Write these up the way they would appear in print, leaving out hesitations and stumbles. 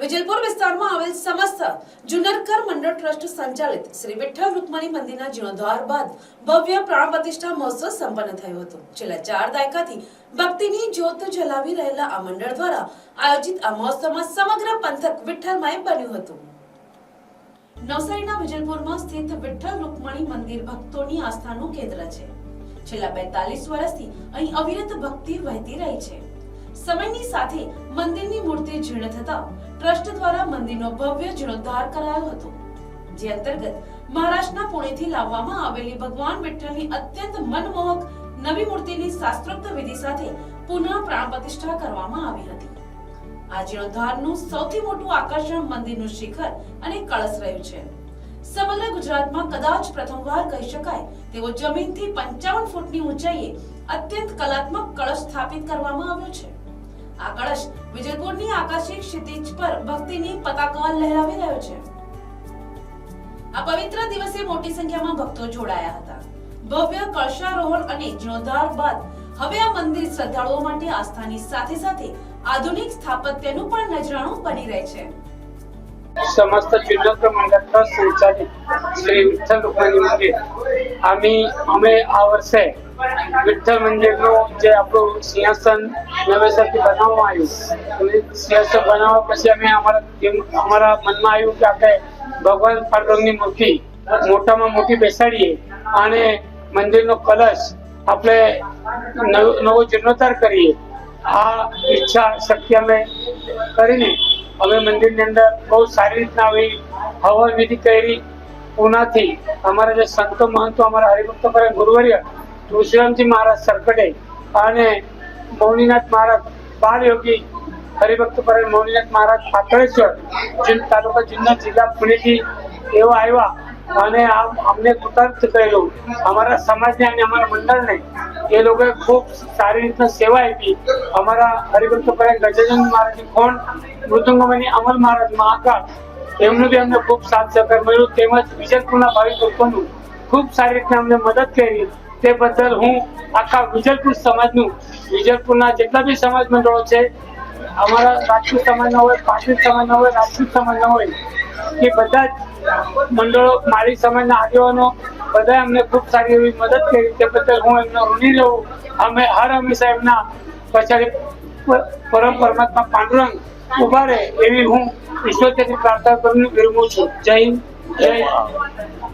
વિજલપુર વિસ્તારમાં આવેલ સમસ્ત જુનરકર મંડળ ટ્રસ્ટ સંચાલિત શ્રી વિઠ્ઠલ રૂકમણી મંદિરના જીર્ણોદ્ધાર બાદ ભવ્ય પ્રાણ પ્રતિષ્ઠા મહોત્સવ સંપન્ન થયો હતો। છેલ્લા 4 દાયકાથી ભક્તિની જ્યોત જલાવી રહેલા આ મંડળ દ્વારા આયોજિત આ મહોત્સવમાં સમગ્ર પંથક વિઠ્ઠલમય બન્યું હતું। નવસારીના વિજલપુરમાં સ્થિત વિઠ્ઠલ રૂકમણી મંદિર ભક્તોની આસ્થાનું કેન્દ્ર છે। છેલ્લા 42 વર્ષથી અહીં અવિરત ભક્તિ વહેતી રહી છે। સમયની સાથે મંદિરની મૂર્તિ જીર્ણ થતા ટ્રસ્ટ દ્વારા મંદિરનો ભવ્ય જીર્ણોદ્ધાર કરાયો હતો, જે અંતર્ગત મહારાષ્ટ્રના પુણેથી લાવવામાં આવેલી ભગવાન વિઠ્ઠલની અત્યંત મનમોહક નવી મૂર્તિની શાસ્ત્રોક્ત વિધિ સાથે પુનઃ પ્રાણ પ્રતિષ્ઠા કરવામાં આવી હતી। આ જીર્ણોદ્ધારનું સૌથી મોટું આકર્ષણ મંદિરનું શિખર અને કળશ રહ્યું છે। સમગ્ર ગુજરાતમાં કદાચ પ્રથમવાર કહી શકાય તેવો જમીનથી 55 ફૂટની ઊંચાઈએ અત્યંત કલાત્મક કળશ સ્થાપિત કરવામાં આવ્યો છે। આ કળશ વિજલપુરની આકાશી ક્ષિતિજ પર ભક્તિની પતાકા લહેરાવી રહ્યો છે। આ પવિત્ર દિવસે મોટી સંખ્યામાં ભક્તો જોડાયા હતા। ભવ્ય કળશારોહણ અને જીર્ણોદ્ધાર બાદ હવે આ મંદિર શ્રદ્ધાળુઓ માટે આસ્થાની સાથે સાથે આધુનિક સ્થાપત્યનું પણ નજરાણું બની રહે છે। समस्त जुन्नरकर मंडळ ट्रस्ट संचालित श्री विठ्ठल रुक्मिणी मंदिर અમે આ વર્ષે વિઠ્ઠલ મંદિરનું જે આપણું સિંહાસન નવેસરથી બનાવવામાં આવ્યું અને સિંહાસન બનાવવા પછી અમે અમારા મનમાં આવ્યું કે આપણે ભગવાન પાંડુરંગની મૂર્તિ મોટામાં મોટી બેસાડીએ અને મંદિરનો કલશ આપણે નવો જીર્ણોદ્ધાર કરીએ। આ ઈચ્છા શક્તિ અમે કરીને અમે મંદિરની અંદર બહુ સારી રીતના આવી હવન વિધિ કરી। પુનાથી અમારા જે સંતો મહંતો અમારા હરિભક્તો પર ગુરુવર્ય તુલસીરામજી મહારાજ સરકટે અને મૌનીનાથ મહારાજ બાળ યોગી હરિભક્ત પર મૌનીનાથ મહારાજ પાતળેશ્વર તાલુકા જુન્નર જિલ્લા પુણેથી એવો આવ્યા અને અમને કૃતાર્થ કરેલું અમારા સમાજને અને અમારા મંડળને એ લોકોએ ખૂબ સારી રીતના સેવા આપી। અમારા હરિભક્ત પર ગજાનંદ મહારાજની ખોણ મૃદંગમની અમર મહારાજ મહાકાળ એમનું બી અમને ખૂબ સાથ સહકાર મળ્યું, તેમજ વિજલપુરના ભાવિક ભક્તોનું ખૂબ સારી રીતે અમને મદદ કરી। તે બદલ હું આખા વિજલપુર સમાજનું, વિજલપુરના જેટલા બી સમાજ મંડળો છે, અમારા રાજપૂત સમાજના હોય, પાટીલ સમાજના હોય, રાજપૂત સમાજના હોય, કે બધા જ મંડળો, માળી સમાજના આગેવાનો બધાએ અમને ખૂબ સારી એવી મદદ કરી। તે બદલ હું એમનો ઋણી રહું। અમે હર હંમેશા એમના પછાડી પરમ પરમાત્મા પાંડુરંગ ઉભા રહે એવી હું ईश्वर प्रार्थना करने विरमू छू। जय हिंद, जय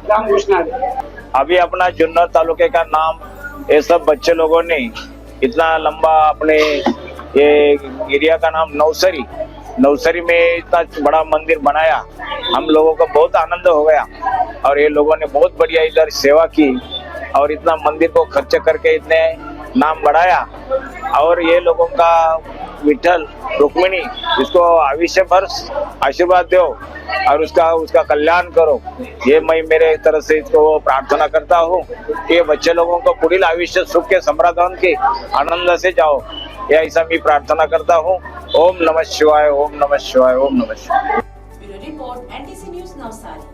राम कृष्ण। अभी अपना जुन्नर तालुके का नाम ये सब बच्चे लोगों ने इतना लंबा अपने ये एरिया का नाम नवसरी में इतना बड़ा मंदिर बनाया। हम लोगों को बहुत आनंद हो गया और ये लोगों ने बहुत बढ़िया इधर सेवा की और इतना मंदिर को खर्च करके इतने नाम बढ़ाया। और ये लोगों का विठ्ठल रुक्मिणी इसको आयुष्य भर आशीर्वाद दो और उसका कल्याण करो, ये मैं मेरे तरफ से इसको प्रार्थना करता हूँ कि बच्चे लोगों को पूरी आयुष्य सुख के समाधान के आनंद से जाओ, ये ऐसा मैं प्रार्थना करता हूँ। ओम नमः शिवाय, ओम नमः शिवाय, ओम नमः शिवाय। Bureau report NTC news Navsari.